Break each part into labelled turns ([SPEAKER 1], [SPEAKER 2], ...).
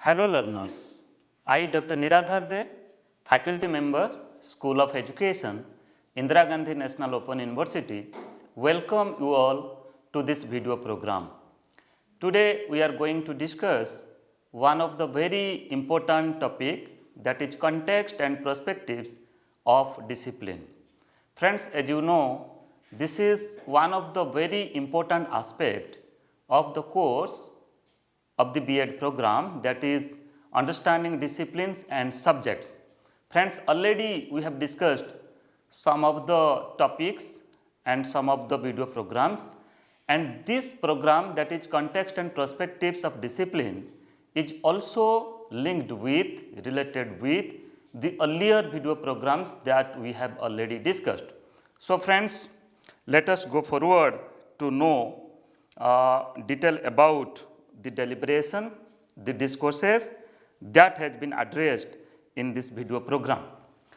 [SPEAKER 1] Hello learners, I Dr. Niradhar, faculty member, School of Education, Indira Gandhi National Open University, welcome you all to this video program. Today we are going to discuss one of the very important topic, that is context and perspectives of discipline. Friends, as you know, this is one of the very important aspect of the course of the B.Ed program, that is understanding disciplines and subjects. Friends, already we have discussed some of the topics and some of the video programs, and this program, that is context and perspectives of discipline, is also linked with, related with the earlier video programs that we have already discussed. So friends, let us go forward to know detail about the deliberation, the discourses that has been addressed in this video program.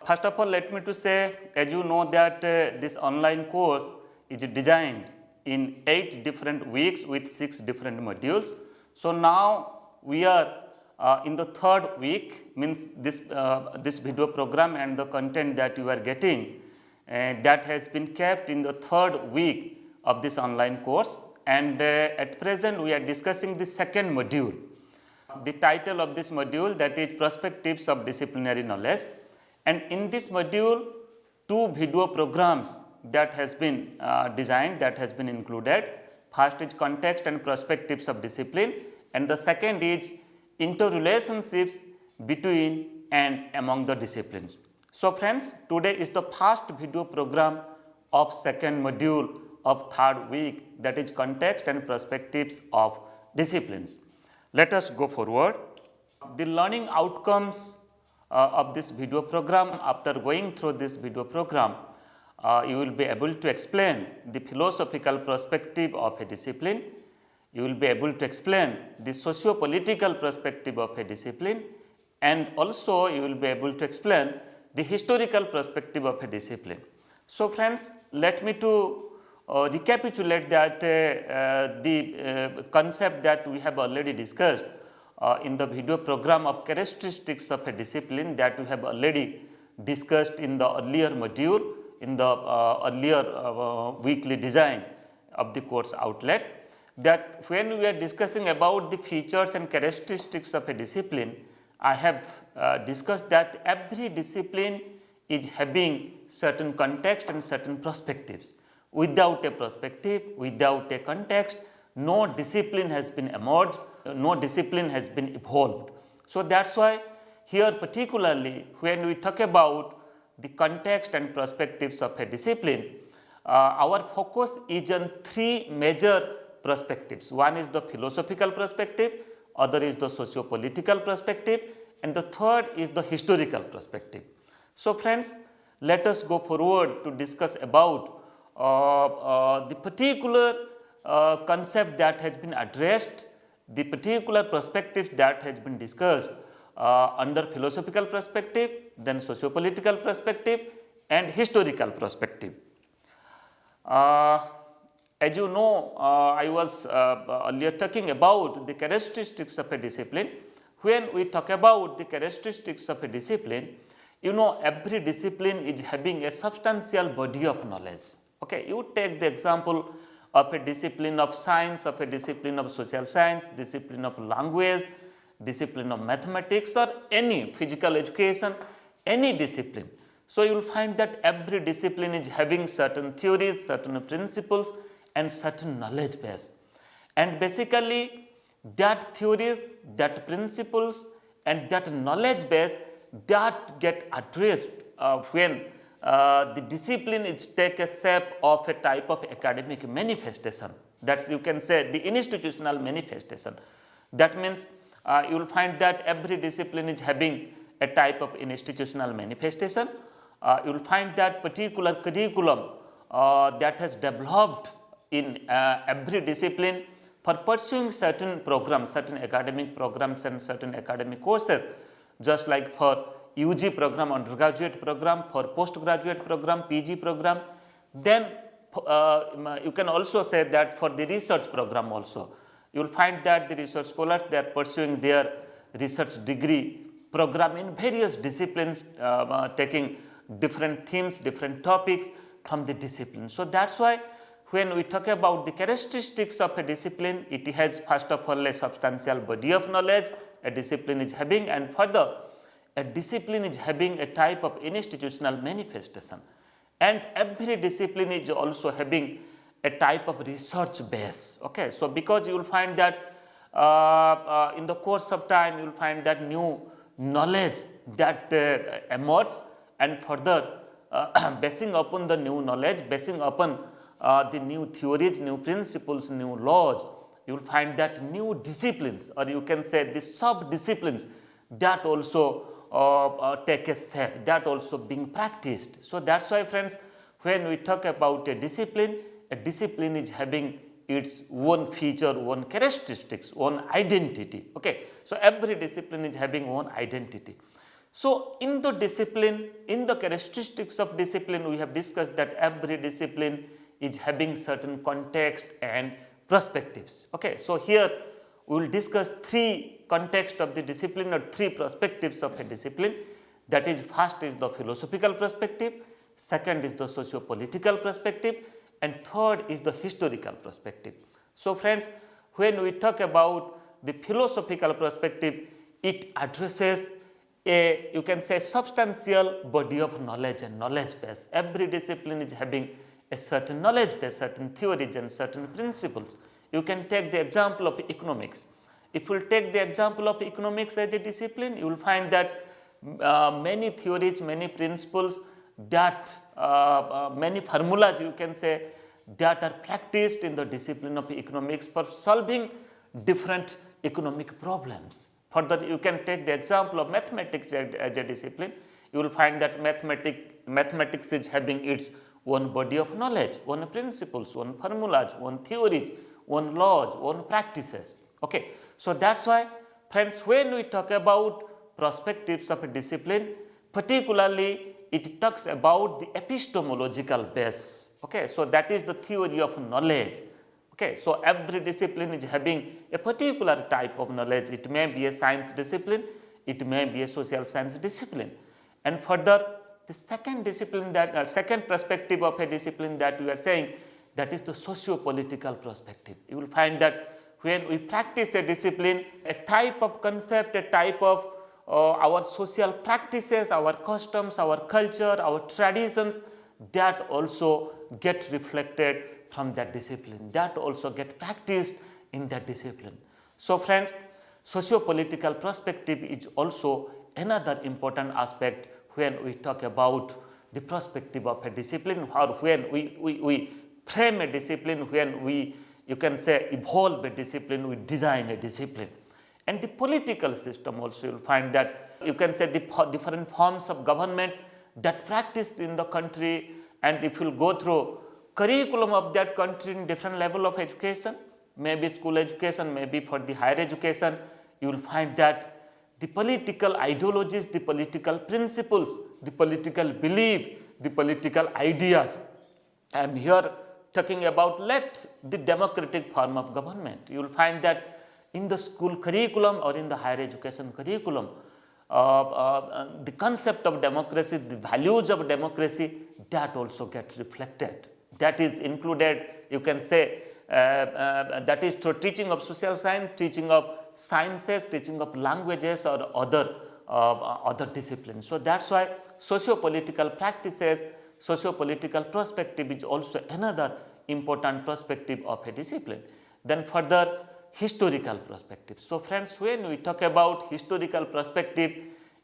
[SPEAKER 1] First of all, let me to say, as you know that this online course is designed in 8 different weeks with 6 different modules. So now we are in the 3rd week, means this video program and the content that you are getting that has been kept in the 3rd week of this online course. And at present we are discussing the 2nd module. The title of this module, that is Perspectives of Disciplinary Knowledge, and in this module 2 video programs that has been designed, that has been included. First is Context and Perspectives of Discipline, and the second is Interrelationships between and among the disciplines. So friends, today is the first video program of 2nd module of 3rd week, that is Context and Perspectives of Disciplines. Let us go forward. The learning outcomes of this video program, after going through this video program, you will be able to explain the philosophical perspective of a discipline, you will be able to explain the socio-political perspective of a discipline, and also you will be able to explain the historical perspective of a discipline. So friends, let me to recapitulate that the concept that we have already discussed in the video program of characteristics of a discipline, that we have already discussed in the earlier module, in the earlier weekly design of the course outlet, that when we are discussing about the features and characteristics of a discipline, I have discussed that every discipline is having certain context and certain perspectives. Without a perspective, without a context, no discipline has been emerged, no discipline has been evolved. So that's why here particularly when we talk about the context and perspectives of a discipline, our focus is on 3 major perspectives. One is the philosophical perspective, other is the socio-political perspective, and the third is the historical perspective. So friends, let us go forward to discuss about the particular concept that has been addressed, the particular perspectives that has been discussed under philosophical perspective, then socio-political perspective and historical perspective. As you know, I was earlier talking about the characteristics of a discipline. When we talk about the characteristics of a discipline, you know, every discipline is having a substantial body of knowledge. Okay, you take the example of a discipline of science, of a discipline of social science, discipline of language, discipline of mathematics, or any physical education, any discipline. So you will find that every discipline is having certain theories, certain principles and certain knowledge base. And basically that theories, that principles and that knowledge base, that get addressed when the discipline is take a shape of a type of academic manifestation. That's, you can say, the institutional manifestation. That means you will find that every discipline is having a type of institutional manifestation. You will find that particular curriculum that has developed in every discipline for pursuing certain programs, certain academic programs and certain academic courses, just like for UG program, undergraduate program, for postgraduate program, PG program. Then you can also say that for the research program also, you will find that the research scholars, they are pursuing their research degree program in various disciplines, taking different themes, different topics from the discipline. So that's why when we talk about the characteristics of a discipline, it has first of all a substantial body of knowledge a discipline is having, and further a discipline is having a type of institutional manifestation, and every discipline is also having a type of research base. Okay, so because you will find that in the course of time you will find that new knowledge that emerge, and further basing upon the new knowledge, basing upon the new theories, new principles, new laws, you will find that new disciplines, or you can say the sub-disciplines, that also take a shape, that also being practiced. So that's why friends, when we talk about a discipline is having its own feature, own characteristics, own identity. Okay, so every discipline is having own identity. So in the discipline, in the characteristics of discipline, we have discussed that every discipline is having certain context and perspectives. Okay, so here we will discuss three contexts of the discipline, or three perspectives of a discipline. That is, first is the philosophical perspective, second is the socio-political perspective, and third is the historical perspective. So friends, when we talk about the philosophical perspective, it addresses a, you can say, substantial body of knowledge and knowledge base. Every discipline is having a certain knowledge base, certain theories and certain principles. You can take the example of economics. If you take the example of economics as a discipline, you will find that many theories, many principles, that many formulas, you can say, that are practiced in the discipline of economics for solving different economic problems. Further, you can take the example of mathematics as a discipline. You will find that mathematics is having its own body of knowledge, own principles, own formulas, own theories, own laws, own practices. Okay, so that's why friends, when we talk about perspectives of a discipline, particularly it talks about the epistemological base. Okay, so that is the theory of knowledge. Okay, so every discipline is having a particular type of knowledge. It may be a science discipline, it may be a social science discipline, and further the second discipline, that second perspective of a discipline that we are saying, that is the socio-political perspective. You will find that when we practice a discipline, a type of concept, a type of our social practices, our customs, our culture, our traditions, that also get reflected from that discipline, that also get practiced in that discipline. So friends, socio-political perspective is also another important aspect when we talk about the perspective of a discipline, or when we frame a discipline, when we, you can say, evolve a discipline, we design a discipline. And the political system also, you will find that, you can say, the different forms of government that practiced in the country, and if you go through curriculum of that country in different level of education, maybe school education, maybe for the higher education, you will find that the political ideologies, the political principles, the political belief, the political ideas. I am here talking about the democratic form of government. You will find that in the school curriculum or in the higher education curriculum, the concept of democracy, the values of democracy, that also gets reflected. That is included, you can say, that is through teaching of social science, teaching of sciences, teaching of languages, or other disciplines. So that's why socio-political practices, socio-political perspective is also another important perspective of a discipline. Then further, historical perspective. So friends, when we talk about historical perspective,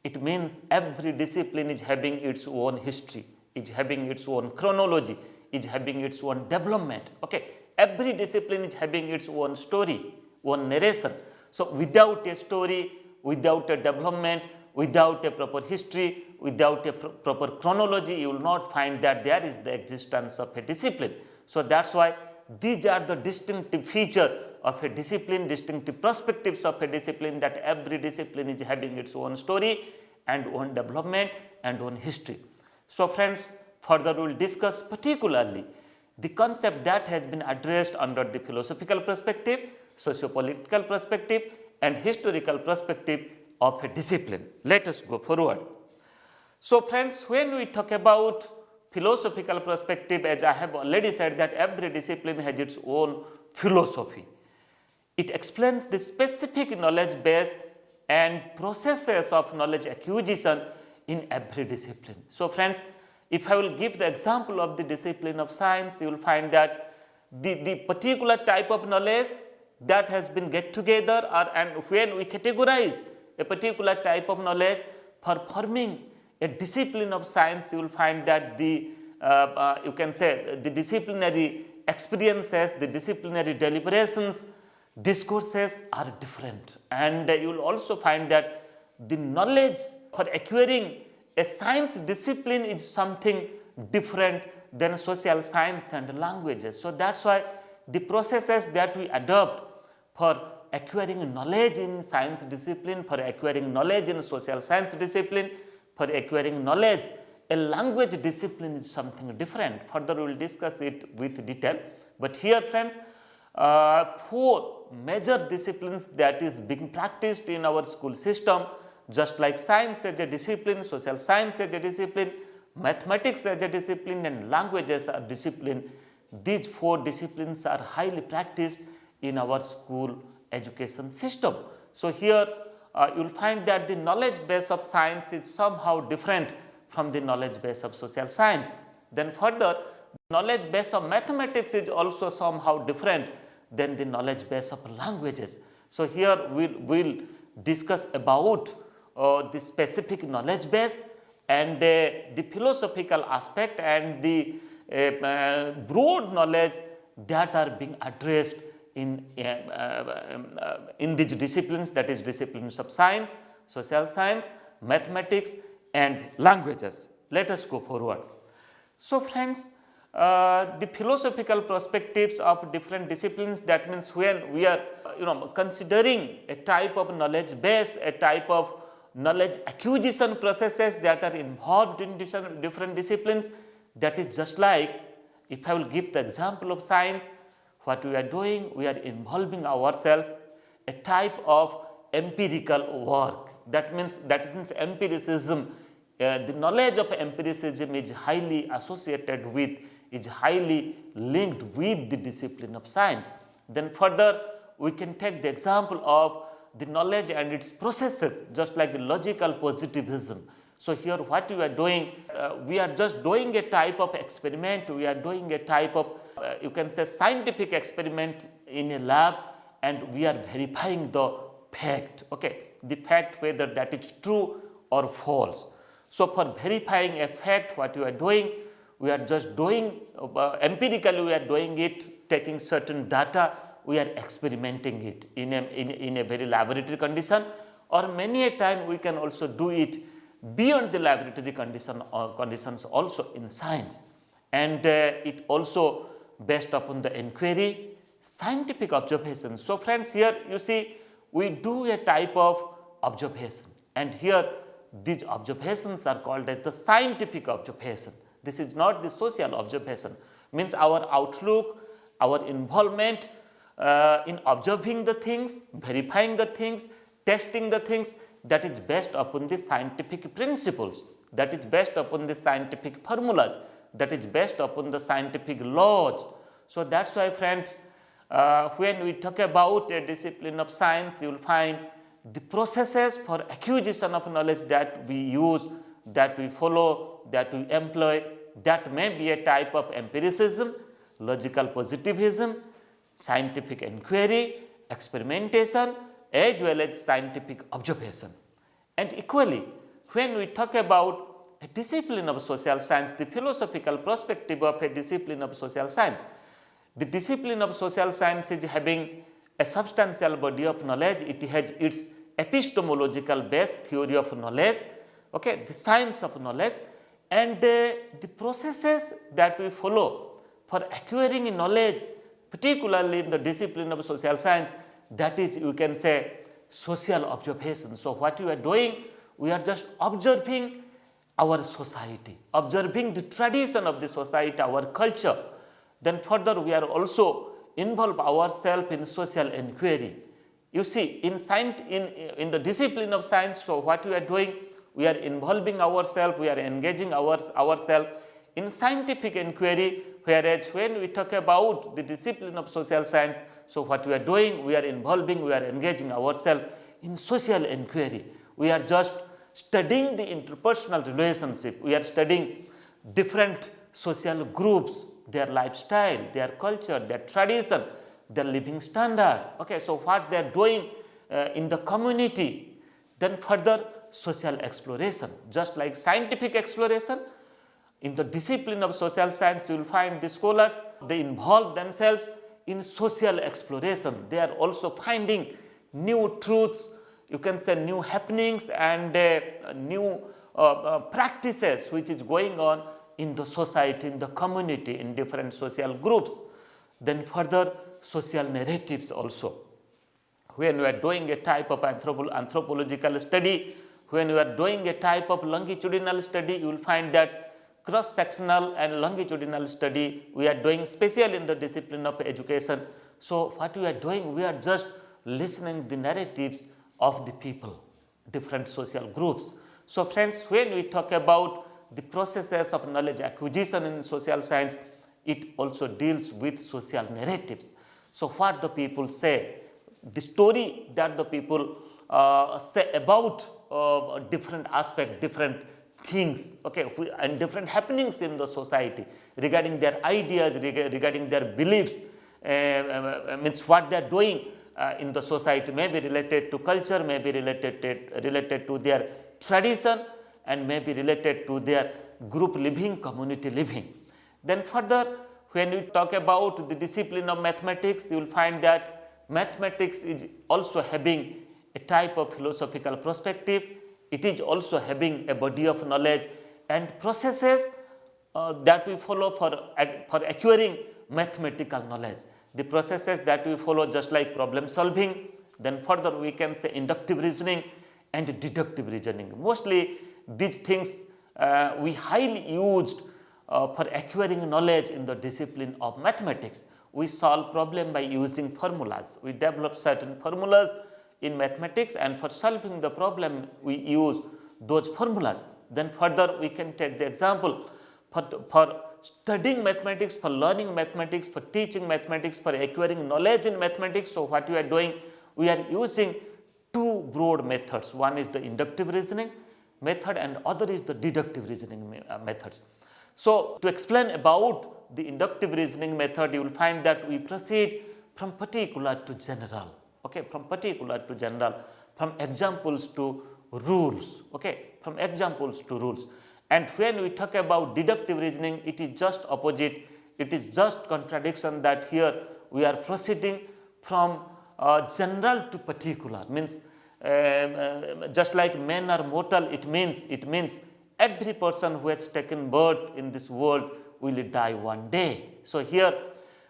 [SPEAKER 1] it means every discipline is having its own history, is having its own chronology, is having its own development. Okay, every discipline is having its own story, own narration. So without a story, without a development, without a proper history, without a proper chronology, you will not find that there is the existence of a discipline. So that's why these are the distinctive feature of a discipline, distinctive perspectives of a discipline, that every discipline is having its own story and own development and own history. So friends, further we will discuss particularly the concept that has been addressed under the philosophical perspective, socio-political perspective, and historical perspective of a discipline. Let us go forward. So friends, when we talk about philosophical perspective, as I have already said that every discipline has its own philosophy. It explains the specific knowledge base and processes of knowledge acquisition in every discipline. So friends, if I will give the example of the discipline of science, you will find that the particular type of knowledge that has been get together, and when we categorize a particular type of knowledge for forming a discipline of science, you will find that the you can say the disciplinary experiences, the disciplinary deliberations, discourses are different, and you will also find that the knowledge for acquiring a science discipline is something different than social science and languages. So that's why the processes that we adopt for acquiring knowledge in science discipline, for acquiring knowledge in social science discipline, for acquiring knowledge in language discipline is something different. Further we will discuss it with detail, but here friends, 4 major disciplines that is being practiced in our school system, just like science as a discipline, social science as a discipline, mathematics as a discipline, and languages as a discipline. These 4 disciplines are highly practiced in our school education system. So here you will find that the knowledge base of science is somehow different from the knowledge base of social science. Then further, knowledge base of mathematics is also somehow different than the knowledge base of languages. So here we will discuss about the specific knowledge base and the philosophical aspect and the broad knowledge that are being addressed in these disciplines, that is disciplines of science, social science, mathematics and languages. Let us go forward. So friends, the philosophical perspectives of different disciplines, that means when we are considering a type of knowledge base, a type of knowledge acquisition processes that are involved in different disciplines, that is just like, if I will give the example of science, what we are doing, we are involving ourselves a type of empirical work. That means empiricism. The knowledge of empiricism is highly associated with, is highly linked with the discipline of science. Then further we can take the example of the knowledge and its processes, just like logical positivism. So here what we are doing, we are just doing a type of experiment, we are doing a type of you can say scientific experiment in a lab, and we are verifying the fact, okay, the fact whether that is true or false. So for verifying a fact, what you are doing, we are just doing empirically, we are doing it, taking certain data, we are experimenting it in a very laboratory condition, or many a time we can also do it beyond the laboratory conditions also in science, and it also based upon the inquiry, scientific observation. So friends, here you see we do a type of observation, and here these observations are called as the scientific observation. This is not the social observation, means our outlook, our involvement in observing the things, verifying the things, testing the things, that is based upon the scientific principles, that is based upon the scientific formulas, that is based upon the scientific laws. So that's why friends, when we talk about a discipline of science, you will find the processes for acquisition of knowledge that we use, that we follow, that we employ, that may be a type of empiricism, logical positivism, scientific inquiry, experimentation, as well as scientific observation. And equally, when we talk about a discipline of social science, the philosophical perspective of a discipline of social science, the discipline of social science is having a substantial body of knowledge, it has its epistemological base, theory of knowledge, okay, the science of knowledge, and the processes that we follow for acquiring knowledge, particularly in the discipline of social science, that is, you can say, social observation. So what we are doing, we are just observing our society, observing the tradition of the society, our culture. Then further we are also involve ourselves in social inquiry, You see, in the discipline of science, so what we are doing, we are involving ourselves, we are engaging ourselves in scientific inquiry, whereas when we talk about the discipline of social science, so what we are doing, we are involving, we are engaging ourselves in social inquiry. We are just studying the interpersonal relationship, we are studying different social groups, their lifestyle, their culture, their tradition, their living standard. Okay, so what they are doing in the community, then further social exploration. Just like scientific exploration, in the discipline of social science, you will find the scholars, they involve themselves in social exploration. They are also finding new truths, you can say new happenings and new practices which is going on in the society, in the community, in different social groups. Then further social narratives also. When we are doing a type of anthropological study, when we are doing a type of longitudinal study, you will find that cross-sectional and longitudinal study we are doing, especially in the discipline of education. So what we are doing, we are just listening the narratives of the people, different social groups. So friends, when we talk about the processes of knowledge acquisition in social science, it also deals with social narratives. So what the people say, the story that the people say about different aspects, different things, okay, and different happenings in the society regarding their ideas, regarding their beliefs, means what they are doing in the society, may be related to culture, may be related to their tradition, and may be related to their group living, community living. Then further, when we talk about the discipline of mathematics, you will find that mathematics is also having a type of philosophical perspective. It is also having a body of knowledge and processes that we follow for acquiring mathematical knowledge. The processes that we follow, just like problem solving, then further we can say inductive reasoning and deductive reasoning. Mostly these things we highly used for acquiring knowledge in the discipline of mathematics. We solve problem by using formulas. We develop certain formulas in mathematics, and for solving the problem we use those formulas. Then further we can take the example for studying mathematics, for learning mathematics, for teaching mathematics, for acquiring knowledge in mathematics. So what we are doing, we are using two broad methods. One is the inductive reasoning method and other is the deductive reasoning methods. So to explain about the inductive reasoning method, you will find that we proceed from particular to general, okay, from particular to general, from examples to rules, okay, from examples to rules. And when we talk about deductive reasoning, it is just opposite, it is just contradiction, that here we are proceeding from general to particular, means just like men are mortal, it means every person who has taken birth in this world will die one day. So here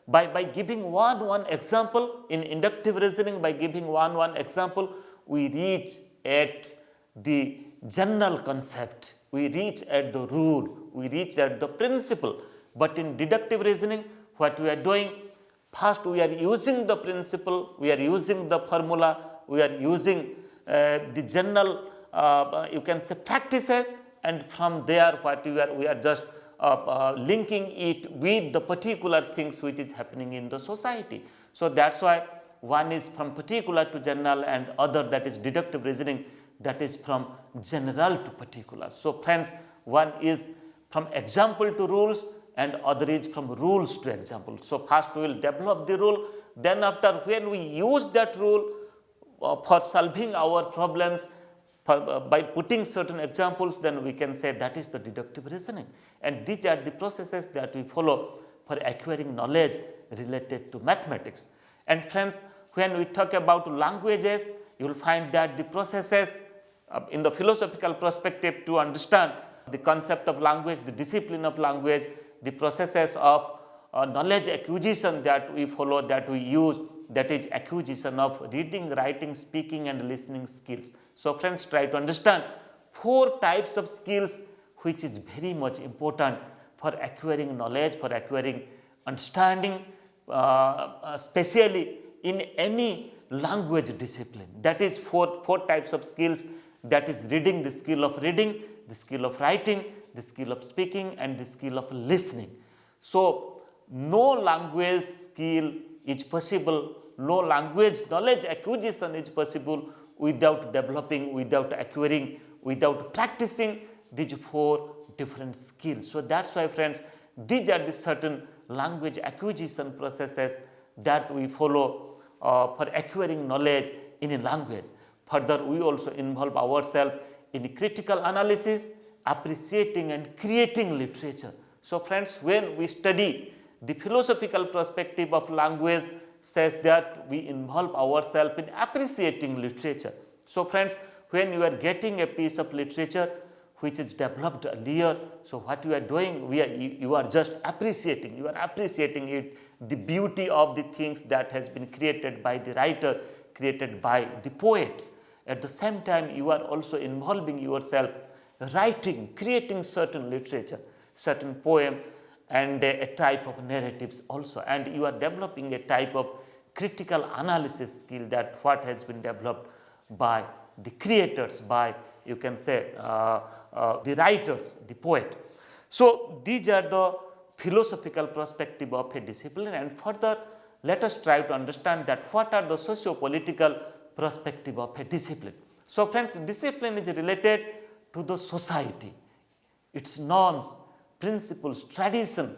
[SPEAKER 1] by giving one example in inductive reasoning, by giving one example, we reach at the general concept, we reach at the rule, we reach at the principle. But in deductive reasoning, what we are doing, first we are using the principle, we are using the formula, we are using the general you can say practices, and from there what we are just linking it with the particular things which is happening in the society. So that's why one is from particular to general and other, that is deductive reasoning, that is from general to particular. So friends, one is from example to rules and other is from rules to example. So first we will develop the rule, then after when we use that rule for solving our problems by putting certain examples, then we can say that is the deductive reasoning. And these are the processes that we follow for acquiring knowledge related to mathematics. And friends, when we talk about languages, you will find that the processes in the philosophical perspective to understand the concept of language, the discipline of language, the processes of knowledge acquisition that we follow, that we use, that is acquisition of reading, writing, speaking and listening skills. So friends, try to understand 4 types of skills which is very much important for acquiring knowledge, for acquiring understanding, especially in any language discipline. That is four types of skills, that is reading, the skill of reading, the skill of writing, the skill of speaking, and the skill of listening. So no language skill is possible, no language knowledge acquisition is possible without developing, without acquiring, without practicing these four different skills. So that's why, friends, these are the certain language acquisition processes that we follow for acquiring knowledge in a language. Further, we also involve ourselves in critical analysis, appreciating and creating literature. So friends, when we study the philosophical perspective of language, says that we involve ourselves in appreciating literature. So friends, when you are getting a piece of literature which is developed earlier, so what you are doing, you are just appreciating, you are appreciating it, the beauty of the things that has been created by the writer, created by the poet. At the same time, you are also involving yourself, writing, creating certain literature, certain poem, and a type of narratives also, and you are developing a type of critical analysis skill, that what has been developed by the creators, by, you can say, the writers, the poet. So these are the philosophical perspective of a discipline, and further let us try to understand that what are the socio-political perspective of a discipline. So friends, discipline is related to the society, its norms, principles, tradition,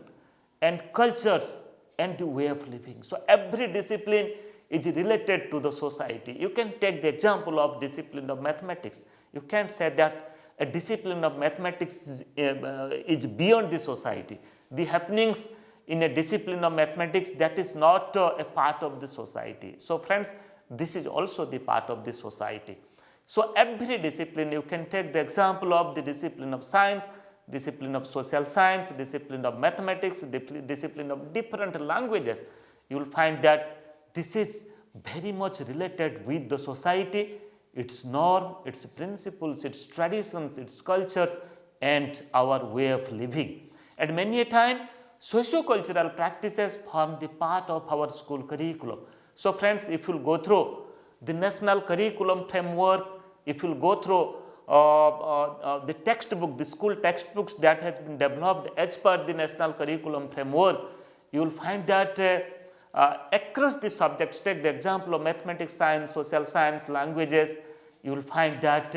[SPEAKER 1] and cultures, and the way of living. So every discipline is related to the society. You can take the example of discipline of mathematics. You can't say that a discipline of mathematics is beyond the society. The happenings in a discipline of mathematics, that is not a part of the society. So friends, this is also the part of the society. So every discipline, you can take the example of the discipline of science, discipline of social science, discipline of mathematics, discipline of different languages. You will find that this is very much related with the society, its norm, its principles, its traditions, its cultures, and our way of living. And many a time, socio-cultural practices form the part of our school curriculum. So friends, if you go through the national curriculum framework, if you go through the textbook, the school textbooks that has been developed as per the national curriculum framework, you will find that across the subjects, take the example of mathematics, science, social science, languages, you will find that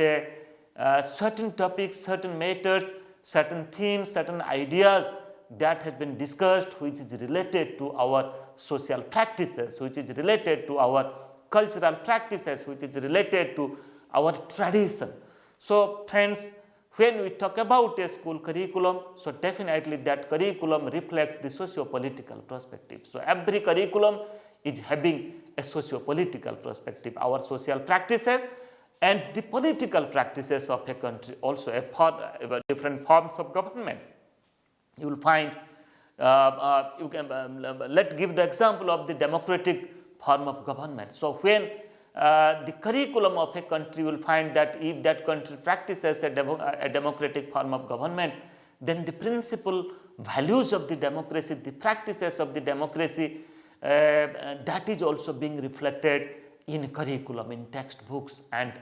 [SPEAKER 1] certain topics, certain matters, certain themes, certain ideas that has been discussed, which is related to our social practices, which is related to our cultural practices, which is related to our tradition. So friends, when we talk about a school curriculum, so definitely that curriculum reflects the socio-political perspective. So every curriculum is having a socio-political perspective, our social practices and the political practices of a country, also different forms of government. You will find, you can let's give the example of the democratic form of government. So when the curriculum of a country, will find that if that country practices a democratic form of government, then the principal values of the democracy, the practices of the democracy, that is also being reflected in curriculum, in textbooks, and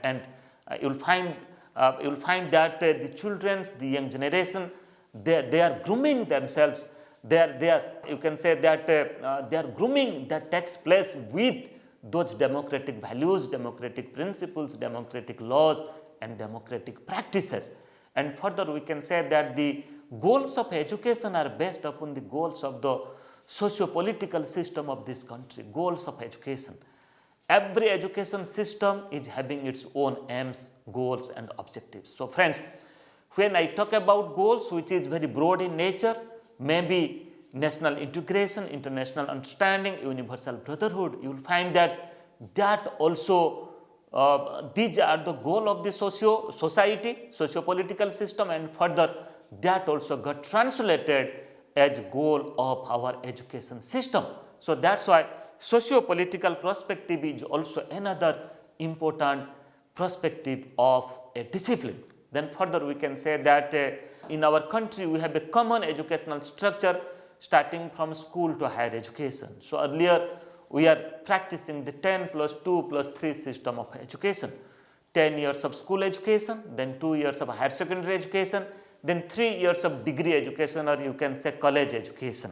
[SPEAKER 1] you will find that the children's, the young generation, they are grooming themselves. You can say that they are grooming that takes place with those democratic values, democratic principles, democratic laws, and democratic practices. And further, we can say that the goals of education are based upon the goals of the socio-political system of this country, goals of education. Every education system is having its own aims, goals, and objectives. So friends, when I talk about goals, which is very broad in nature, maybe national integration, international understanding, universal brotherhood, you will find that also these are the goal of the society, socio-political system, and further that also got translated as goal of our education system. So that's why socio-political perspective is also another important perspective of a discipline. Then further we can say that in our country we have a common educational structure starting from school to higher education. So earlier we are practicing the 10 plus 2 plus 3 system of education. 10 years of school education, then 2 years of higher secondary education, then 3 years of degree education, or you can say college education.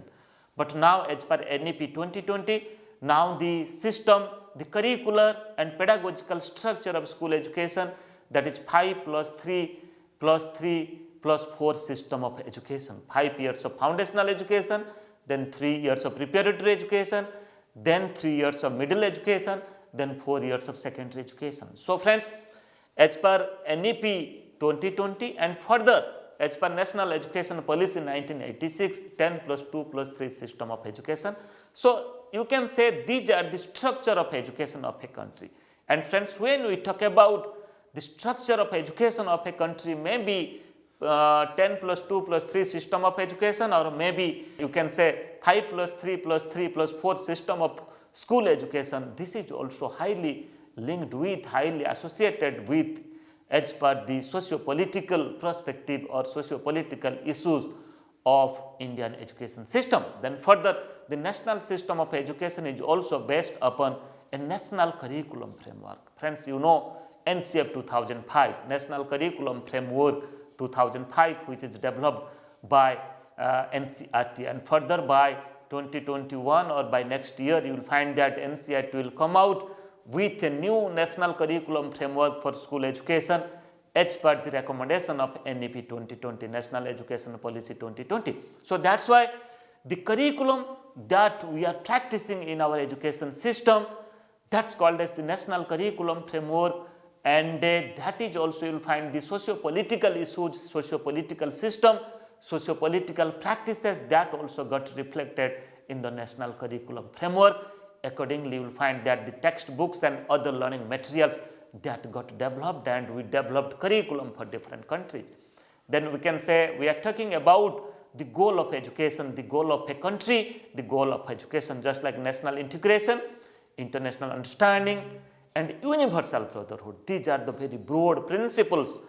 [SPEAKER 1] But now as per NEP 2020, now the system, the curricular and pedagogical structure of school education, that is 5 plus 3 plus 3 plus 4 system of education. 5 years of foundational education, then 3 years of preparatory education, then 3 years of middle education, then 4 years of secondary education. So friends, as per NEP 2020 and further as per National Education Policy 1986, 10 plus 2 plus 3 system of education. So you can say these are the structure of education of a country. And friends, when we talk about the structure of education of a country, maybe 10 plus 2 plus 3 system of education, or maybe you can say 5 plus 3 plus 3 plus 4 system of school education. This is also highly linked with, highly associated with as per the socio-political perspective or socio-political issues of Indian education system. Then further, the national system of education is also based upon a national curriculum framework. Friends, you know NCERT 2005, National Curriculum Framework 2005, which is developed by NCERT, and further by 2021 or by next year you will find that NCERT will come out with a new national curriculum framework for school education as per the recommendation of NEP 2020, National Education Policy 2020. So that's why the curriculum that we are practicing in our education system, that's called as the national curriculum framework, and that is also you will find the socio-political issues, socio-political system, socio-political practices that also got reflected in the national curriculum framework. Accordingly, you will find that the textbooks and other learning materials that got developed, and we developed curriculum for different countries. Then we can say we are talking about the goal of education, the goal of a country, the goal of education, just like national integration, international understanding, and universal brotherhood. These are the very broad principles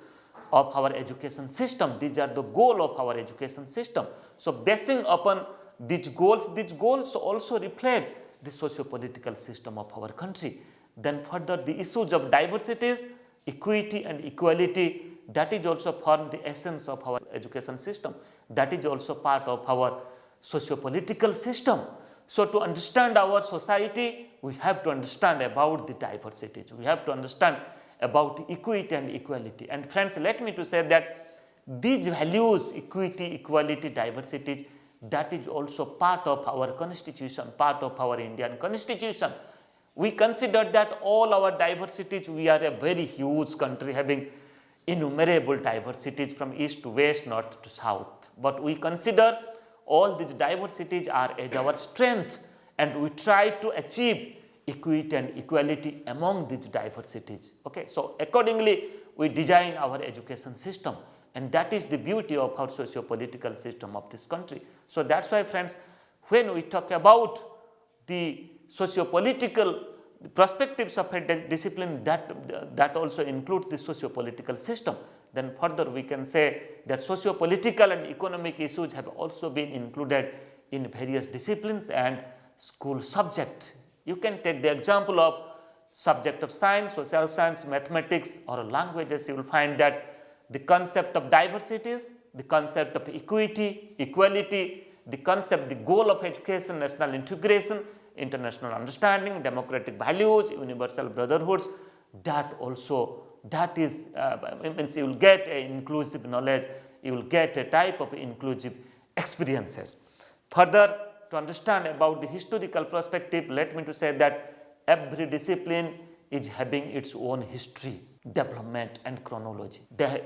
[SPEAKER 1] of our education system. These are the goal of our education system. So basing upon these goals also reflects the socio-political system of our country. Then further, the issues of diversities, equity and equality, that is also form the essence of our education system. That is also part of our socio-political system. So to understand our society, we have to understand about the diversities. We have to understand about equity and equality. And friends, let me to say that these values, equity, equality, diversity, that is also part of our constitution, part of our Indian constitution. We consider that all our diversities, we are a very huge country having innumerable diversities from east to west, north to south. But we consider all these diversities are as our strength, and we try to achieve equity and equality among these diversities. Okay, so accordingly we design our education system, and that is the beauty of our socio-political system of this country. So that's why friends, when we talk about the socio-political perspectives of a discipline, that also includes the socio-political system, then further we can say that socio-political and economic issues have also been included in various disciplines and school subject. You can take the example of subject of science, social science, mathematics or languages. You will find that the concept of diversities, the concept of equity, equality, the concept, the goal of education, national integration, international understanding, democratic values, universal brotherhoods, that is means you will get a inclusive knowledge, you will get a type of inclusive experiences. Further, to understand about the historical perspective, let me to say that every discipline is having its own history, development and chronology.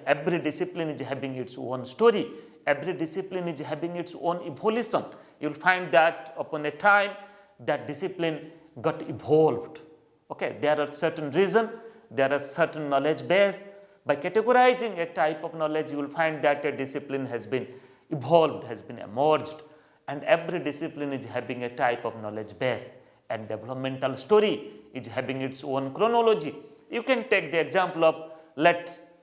[SPEAKER 1] Every discipline is having its own story. Every discipline is having its own evolution. You will find that upon a time that discipline got evolved. Okay, there are certain reasons, there are certain knowledge base. By categorizing a type of knowledge, you will find that a discipline has been evolved, has been emerged, and every discipline is having a type of knowledge base, and developmental story is having its own chronology. You can take the example of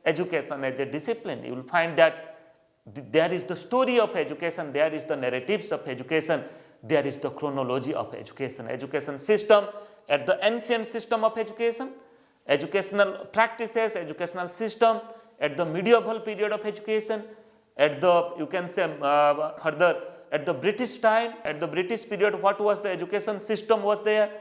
[SPEAKER 1] education as a discipline. You will find that there is the story of education, there is the narratives of education, there is the chronology of education system at the ancient system of educational practices, educational system at the medieval period of education, at the, you can say further at the British time, at the British period, what was the education system was there,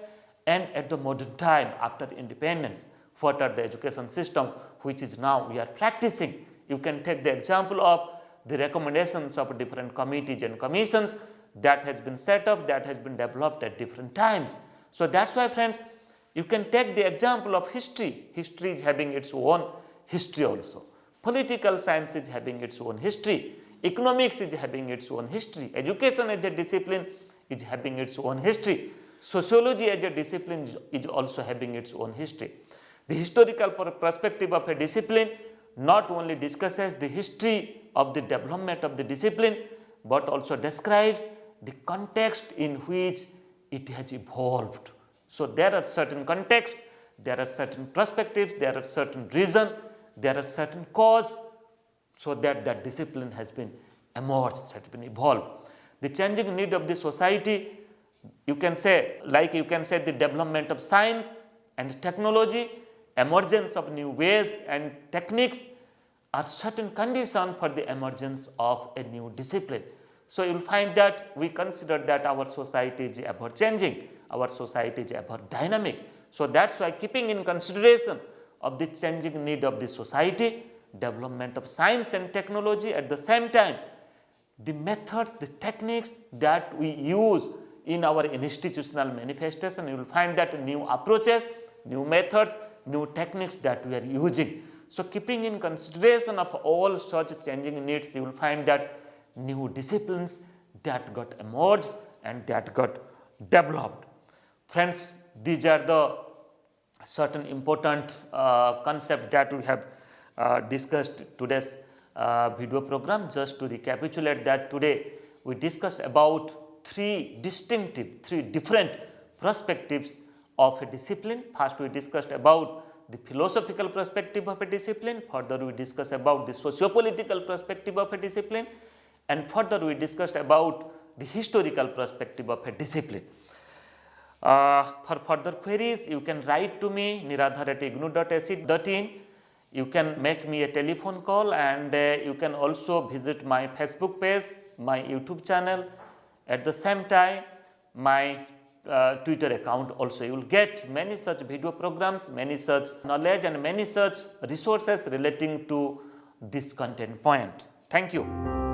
[SPEAKER 1] and at the modern time after independence, what are the education system which is now we are practicing. You can take the example of the recommendations of different committees and commissions that has been set up, that has been developed at different times. So that's why, friends, you can take the example of history. History is having its own history also. Political science is having its own history. Economics is having its own history. Education as a discipline is having its own history. Sociology as a discipline is also having its own history. The historical perspective of a discipline not only discusses the history of the development of the discipline, but also describes the context in which it has evolved. So there are certain contexts, there are certain perspectives, there are certain reasons, there are certain cause, so that discipline has been emerged, has been evolved. The changing need of the society, you can say the development of science and technology, emergence of new ways and techniques are certain conditions for the emergence of a new discipline. So you will find that we consider that our society is ever changing, our society is ever dynamic. So that's why, keeping in consideration of the changing need of the society, development of science and technology, at the same time the methods, the techniques that we use in our institutional manifestation, you will find that new approaches, new methods, new techniques that we are using. So keeping in consideration of all such changing needs, you will find that new disciplines that got emerged and that got developed. Friends, these are the certain important concepts that we have discussed today's video program. Just to recapitulate that, today we discussed about three different perspectives of a discipline. First, we discussed about the philosophical perspective of a discipline. Further, we discussed about the socio-political perspective of a discipline, and further we discussed about the historical perspective of a discipline. For further queries, you can write to me niradhar@ignou.ac.in. You can make me a telephone call, and you can also visit my Facebook page, my YouTube channel, at the same time my Twitter account also. You will get many such video programs, many such knowledge and many such resources relating to this content point. Thank you.